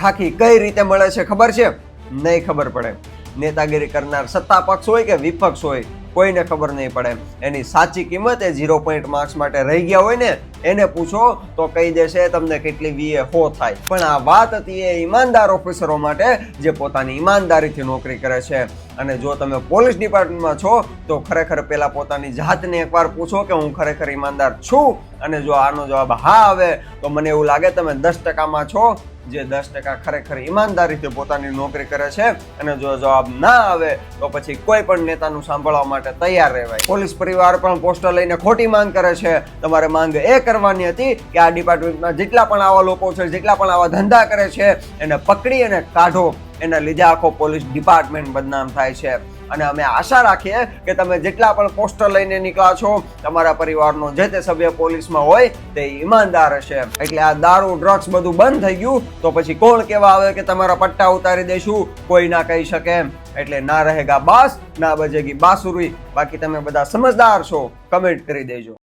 ખાખી કઈ રીતે મળે છે ખબર છે? નહીં ખબર પડે. નેતાગીરી કરનાર સત્તા પક્ષ હોય કે વિપક્ષ હોય, કોઈને ખબર નહીં પડે. એની સાચી કિંમત એ 0 પોઈન્ટ માર્ક્સ માટે રહી ગયા હોય ને એને પૂછો તો કહી દેશે તમને કેટલી વીએ હો થાય. પણ આ વાત હતી એ ઈમાનદાર ઓફિસરો માટે જે પોતાની ઈમાનદારીથી નોકરી કરે છે. અને જો તમે પોલીસ ડિપાર્ટમેન્ટમાં છો તો ખરેખર પહેલા પોતાની જાતને એકવાર પૂછો કે હું ખરેખર ઈમાનદાર છું. અને જો આનો જવાબ હા આવે તો મને એવું લાગે તમે 10%માં છો જે 10% ખરેખર ઈમાનદારીથી પોતાની નોકરી કરે છે. અને જો જવાબ ના આવે તો પછી કોઈ પણ નેતાનું સાંભળવા માટે તૈયાર રહેવાય. પોલીસ પરિવાર પણ પોસ્ટર લઈને ખોટી માંગ કરે છે. તમારે માંગ એ કરવાની હતી કે આ ડિપાર્ટમેન્ટમાં જેટલા પણ આવા લોકો છે, જેટલા પણ આવા ધંધા કરે છે એને પકડી અને કાઢો. એના લીધે આખો પોલીસ ડિપાર્ટમેન્ટ બદનામ થાય છે. અને અમે આશા રાખીએ કે તમે જેટલા પણ પોસ્ટર લઈને નીકળ્યા છો તમારા પરિવારનો જે તે સભ્ય પોલીસમાં હોય તે ઈમાનદાર હશે. એટલે આ દારૂ ડ્રગ્સ બધું બંધ થઈ ગયું તો પછી કોણ કેવા આવે કે તમારા પટ્ટા ઉતારી દઈશું? કોઈ ના કહી શકે એમ. એટલે ના રહેગા બાસ ના બજેગી બાસુરી. બાકી તમે બધા સમજદાર છો, કમેન્ટ કરી દેજો.